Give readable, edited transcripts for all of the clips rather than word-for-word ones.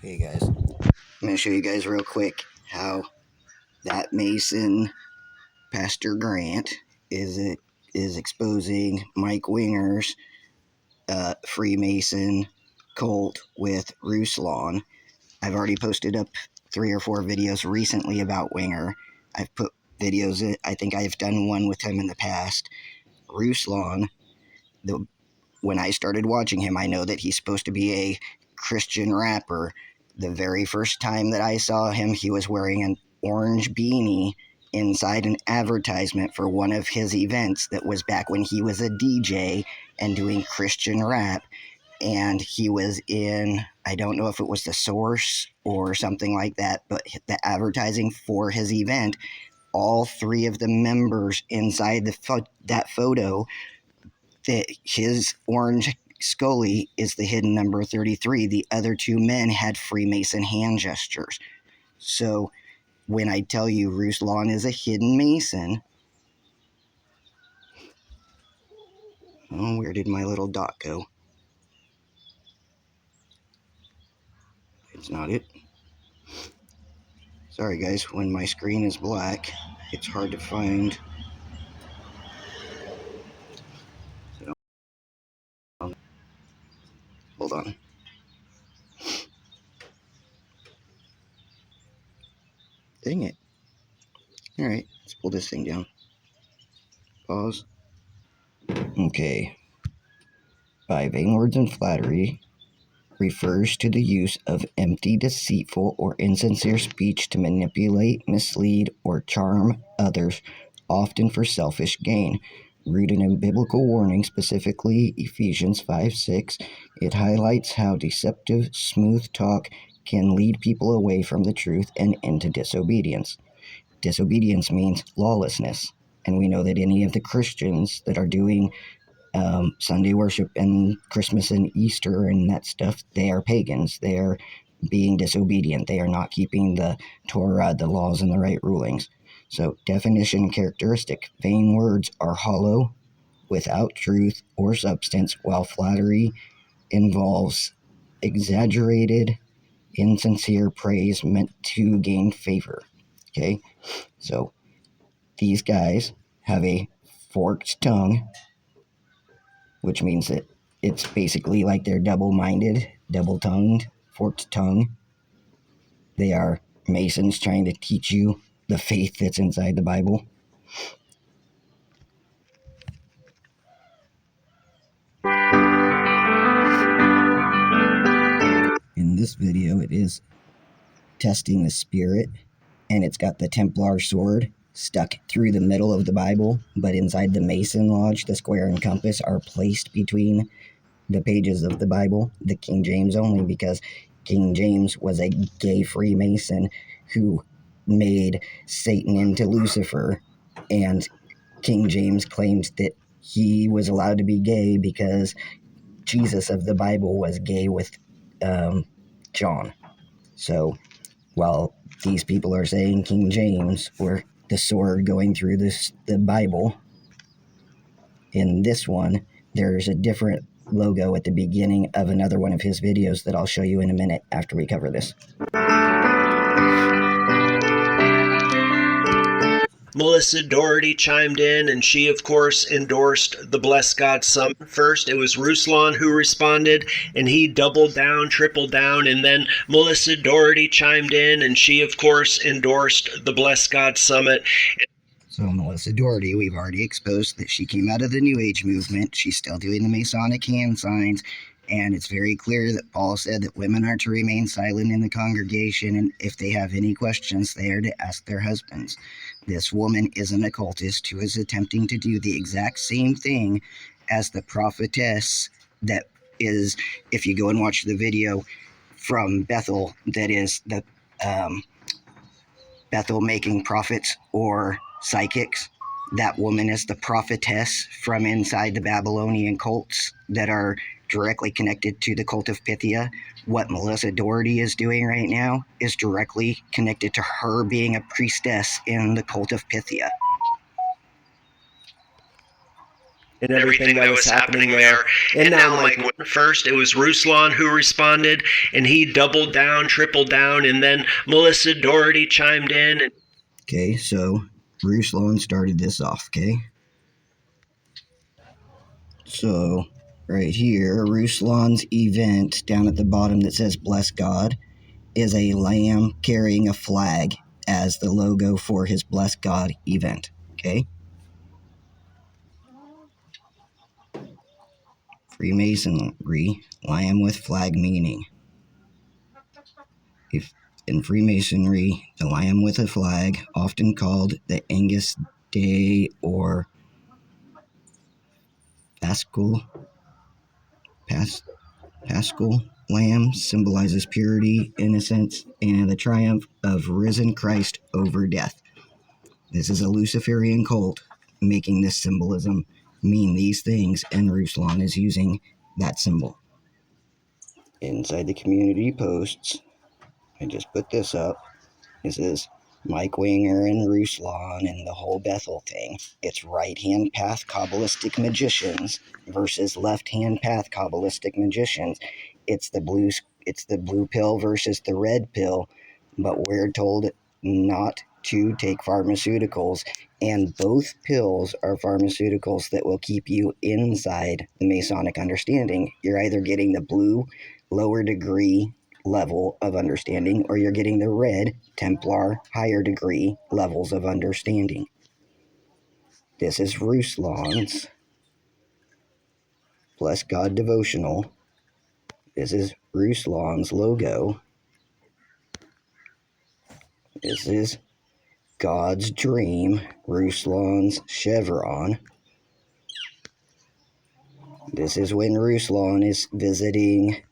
Hey guys, I'm going to show you guys real quick how that Mason, Pastor Grant, is exposing Mike Winger's Freemason cult with Ruslan. I've already posted up 3 or 4 videos recently about Winger. I've put videos, I think I've done one with him in the past. Ruslan, when I started watching him, I know that he's supposed to be a Christian rapper. The very first time that I saw him, he was wearing an orange beanie inside an advertisement for one of his events that was back when he was a DJ and doing Christian rap. And he was in, I don't know if it was The Source or something like that, but the advertising for his event, all 3 of the members inside that photo, that his orange Scully is the hidden number 33. The other 2 men had Freemason hand gestures. So when I tell you Ruslan is a hidden Mason, oh, where did my little dot go? It's not it. Sorry guys, when my screen is black, it's hard to find. So, hold on. Dang it. Alright, let's pull this thing down. Pause. Okay. By vain words and flattery refers to the use of empty, deceitful, or insincere speech to manipulate, mislead, or charm others, often for selfish gain. Rooted in biblical warning, specifically Ephesians 5:6, it highlights how deceptive, smooth talk can lead people away from the truth and into disobedience. Disobedience means lawlessness, and we know that any of the Christians that are doing Sunday worship and Christmas and Easter and that stuff, they are pagans. They are being disobedient. They are not keeping the Torah, the laws, and the right rulings. So, definition and characteristic. Vain words are hollow, without truth or substance, while flattery involves exaggerated, insincere praise meant to gain favor. Okay? So, these guys have a forked tongue, which means that it's basically like they're double-minded, double-tongued, forked tongue. They are Masons trying to teach you the faith that's inside the Bible. In this video, it is testing the spirit, and it's got the Templar sword stuck through the middle of the Bible, but inside the Mason Lodge, the square and compass are placed between the pages of the Bible, the King James only, because King James was a gay Freemason who made Satan into Lucifer, and King James claimed that he was allowed to be gay because Jesus of the Bible was gay with John. So while these people are saying King James or the sword going through the Bible, in this one there's a different logo at the beginning of another one of his videos that I'll show you in a minute after we cover this. Melissa Doherty chimed in, and she, of course, endorsed the Bless God Summit first. It was Ruslan who responded, and he doubled down, tripled down, and then Melissa Doherty chimed in, and she, of course, endorsed the Bless God Summit. So Melissa Doherty, we've already exposed that she came out of the New Age movement. She's still doing the Masonic hand signs, and it's very clear that Paul said that women are to remain silent in the congregation, and if they have any questions, they are to ask their husbands. This woman is an occultist who is attempting to do the exact same thing as the prophetess that is, if you go and watch the video from Bethel, that is the Bethel making prophets or psychics. That woman is the prophetess from inside the Babylonian cults that are directly connected to the cult of Pythia. What Melissa Doherty is doing right now is directly connected to her being a priestess in the cult of Pythia. and everything that was happening there. And now, like, first it was Ruslan who responded, and he doubled down, tripled down, and then Melissa Doherty chimed in. Okay, so Ruslan started this off, okay? So, right here, Ruslan's event down at the bottom that says Bless God is a lamb carrying a flag as the logo for his Bless God event, okay? Freemasonry, lamb with flag meaning. If in Freemasonry, the lamb with a flag, often called the Angus Day or Paschal lamb, symbolizes purity, innocence, and the triumph of risen Christ over death. This is a Luciferian cult making this symbolism mean these things, and Ruslan is using that symbol. Inside the community posts, I just put this up. This is Mike Winger and Ruslan and the whole Bethel thing. It's right-hand path Kabbalistic magicians versus left-hand path Kabbalistic magicians. It's the blue pill versus the red pill, but we're told not to take pharmaceuticals, and both pills are pharmaceuticals that will keep you inside the Masonic understanding. You're either getting the blue lower degree level of understanding, or you're getting the red Templar higher degree levels of understanding. This is Ruslan's Bless God devotional. This is Ruslan's logo. This is God's Dream, Ruslan's chevron. This is when Ruslan is visiting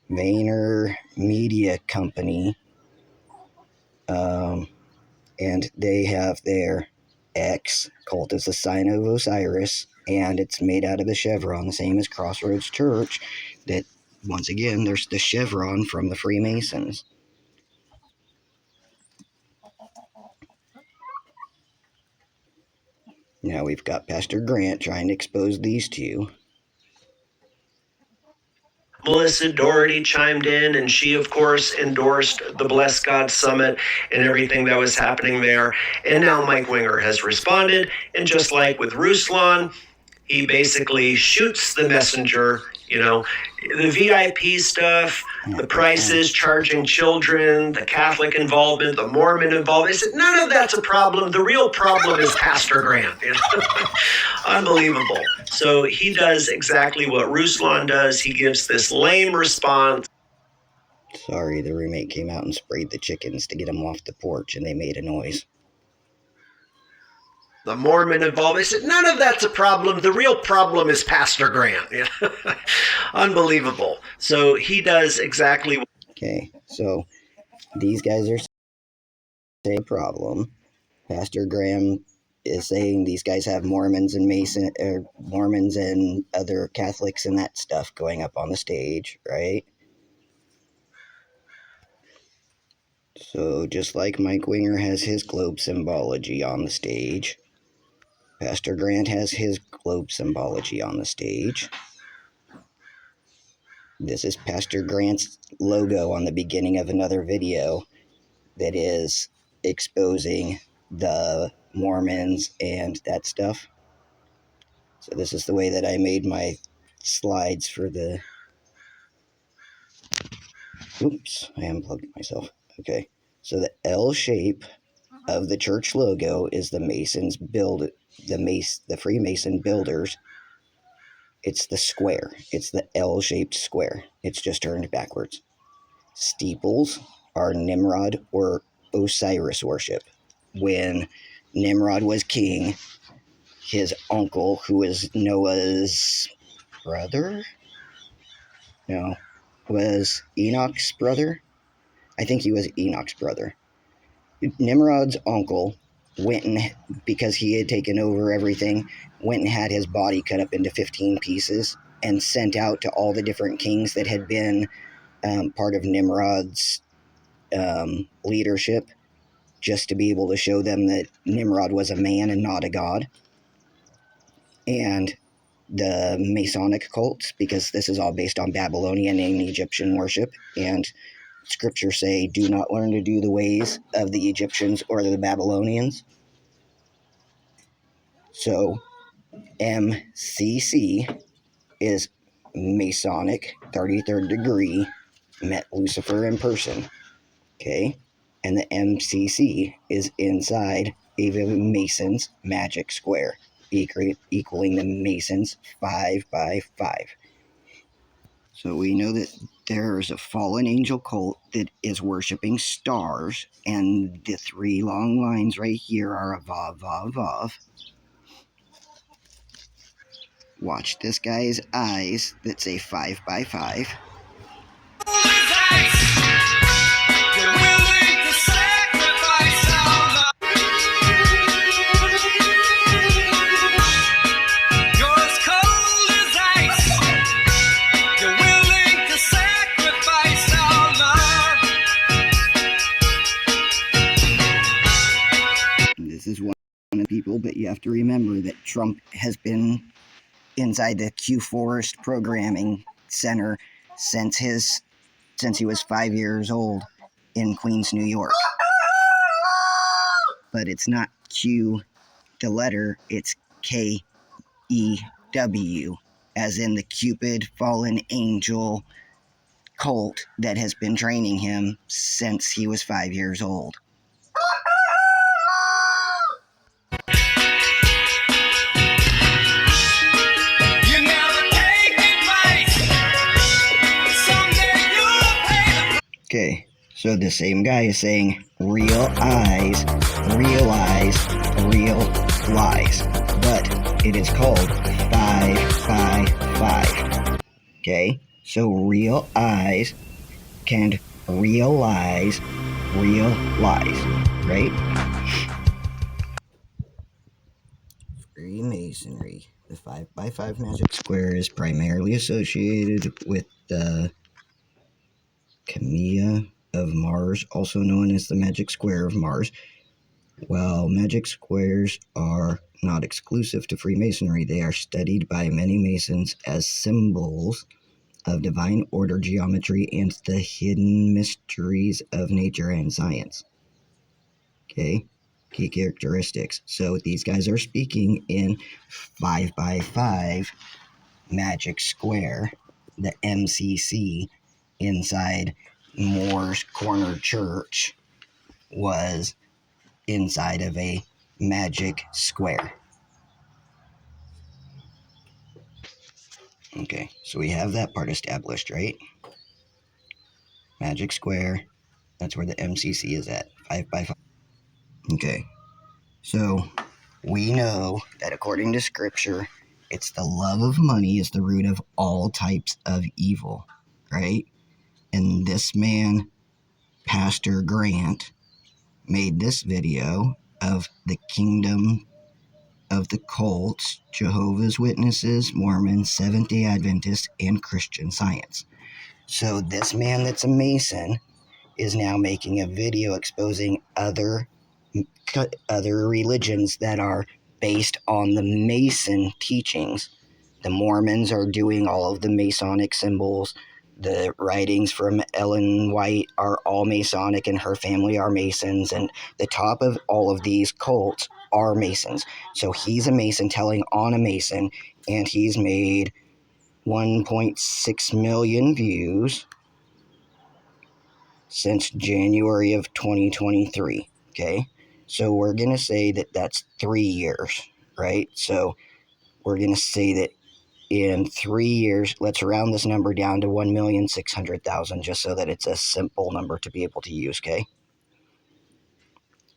Vayner Media Company, and they have their X, cult is the sign of Osiris, and it's made out of the chevron, the same as Crossroads Church, that, once again, there's the chevron from the Freemasons. Now we've got Pastor Grant trying to expose these two. Melissa Doherty chimed in, and she, of course, endorsed the Bless God Summit and everything that was happening there. And now Mike Winger has responded, and just like with Ruslan, he basically shoots the messenger. You know, the VIP stuff, the prices, charging children, the Catholic involvement, the Mormon involvement. He said, none of that's a problem. The real problem is Pastor Grant. You know? Unbelievable. So he does exactly what Ruslan does. He gives this lame response. Sorry, the roommate came out and sprayed the chickens to get them off the porch, and they made a noise. The Mormon involvement. He said, none of that's a problem. The real problem is Pastor Grant. Unbelievable. So he does exactly. Okay, so these guys are saying problem. Pastor Graham is saying these guys have Mormons and Mormons and other Catholics and that stuff going up on the stage, right? So just like Mike Winger has his globe symbology on the stage, Pastor Grant has his globe symbology on the stage. This is Pastor Grant's logo on the beginning of another video that is exposing the Mormons and that stuff. So this is the way that I made my slides for the... Oops, I unplugged myself. Okay, so the L shape of the church logo is the Masons build, the Freemason builders. It's the square. It's the L-shaped square. It's just turned backwards. Steeples are Nimrod or Osiris worship. When Nimrod was king, his uncle, who was Noah's brother? No, was Enoch's brother? I think he was Enoch's brother. Nimrod's uncle went and, because he had taken over everything, went and had his body cut up into 15 pieces and sent out to all the different kings that had been part of Nimrod's leadership, just to be able to show them that Nimrod was a man and not a god. And the Masonic cults, because this is all based on Babylonian and Egyptian worship, and scriptures say, do not learn to do the ways of the Egyptians or the Babylonians. So MCC is Masonic, 33rd degree, met Lucifer in person. Okay? And the MCC is inside a Mason's magic square, equaling the Masons 5 by 5. So we know that there's a fallen angel cult that is worshiping stars, and the three long lines right here are a Vav, Vav, Vav. Watch this guy's eyes that say 5 by 5. This is one of the people, but you have to remember that Trump has been inside the Q Forest Programming Center since he was 5 years old in Queens, New York. But it's not Q, the letter, it's KEW, as in the Cupid fallen angel cult that has been training him since he was 5 years old. Okay, so the same guy is saying real eyes, realize, real lies, but it is called 5 by 5. Okay, so real eyes can realize real lies, right? Freemasonry. The 5 by 5 magic square is primarily associated with the Camilla of Mars, also known as the Magic Square of Mars. While magic squares are not exclusive to Freemasonry, they are studied by many Masons as symbols of divine order, geometry, and the hidden mysteries of nature and science. Okay, key characteristics. So these guys are speaking in 5 by 5 magic square, the MCC, inside Moore's Corner Church was inside of a magic square. Okay, so we have that part established, right? Magic square, that's where the MCC is at, 5 by 5. Okay, so we know that according to scripture, it's the love of money is the root of all types of evil, right? And this man, Pastor Grant, made this video of the kingdom of the cults, Jehovah's Witnesses, Mormons, Seventh-day Adventists, and Christian Science. So this man that's a Mason is now making a video exposing other religions that are based on the Mason teachings. The Mormons are doing all of the Masonic symbols. The writings from Ellen White are all Masonic, and her family are Masons, and the top of all of these cults are Masons. So he's a Mason telling on a Mason, and he's made 1.6 million views since January of 2023. Okay, so we're going to say that that's 3 years, right? So we're going to say that in 3 years, let's round this number down to 1,600,000, just so that it's a simple number to be able to use, okay?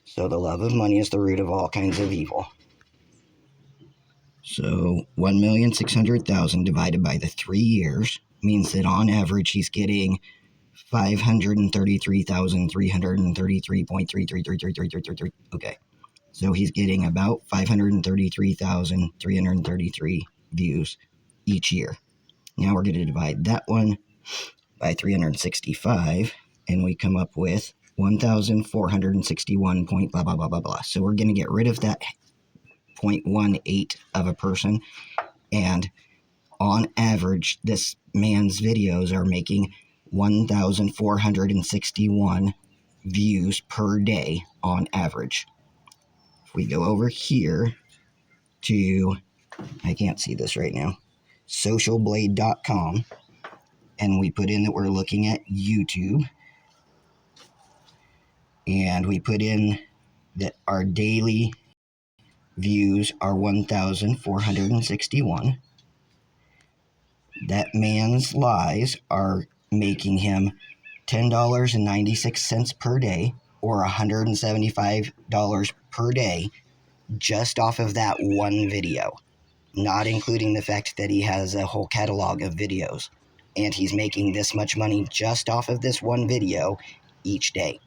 So the love of money is the root of all kinds of evil. So 1,600,000 divided by the 3 years means that on average he's getting 533,333.333333. Okay, so he's getting about 533,333 views each year. Now we're going to divide that one by 365, and we come up with 1,461 point blah, blah, blah, blah, blah. So we're going to get rid of that 0.18 of a person, And on average, this man's videos are making 1,461 views per day on average. If we go over here to, I can't see this right now, socialblade.com, and we put in that we're looking at YouTube, and we put in that our daily views are 1,461. That man's lies are making him $10.96 per day, or $175 per day, just off of that one video, not including the fact that he has a whole catalog of videos. And he's making this much money just off of this one video each day.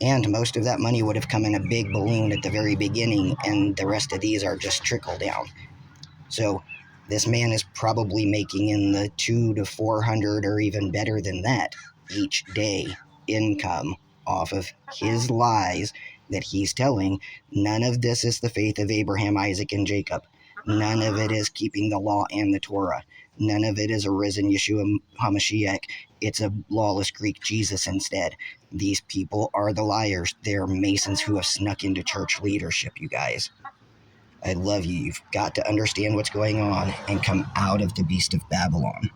And most of that money would have come in a big balloon at the very beginning, and the rest of these are just trickle down. So this man is probably making in the 200 to 400 or even better than that each day income off of his lies that he's telling. None of this is the faith of Abraham, Isaac, and Jacob. None of it is keeping the law and the Torah. None of it is a risen Yeshua HaMashiach. It's a lawless Greek Jesus instead. These people are the liars. They're Masons who have snuck into church leadership, you guys. I love you. You've got to understand what's going on and come out of the beast of Babylon.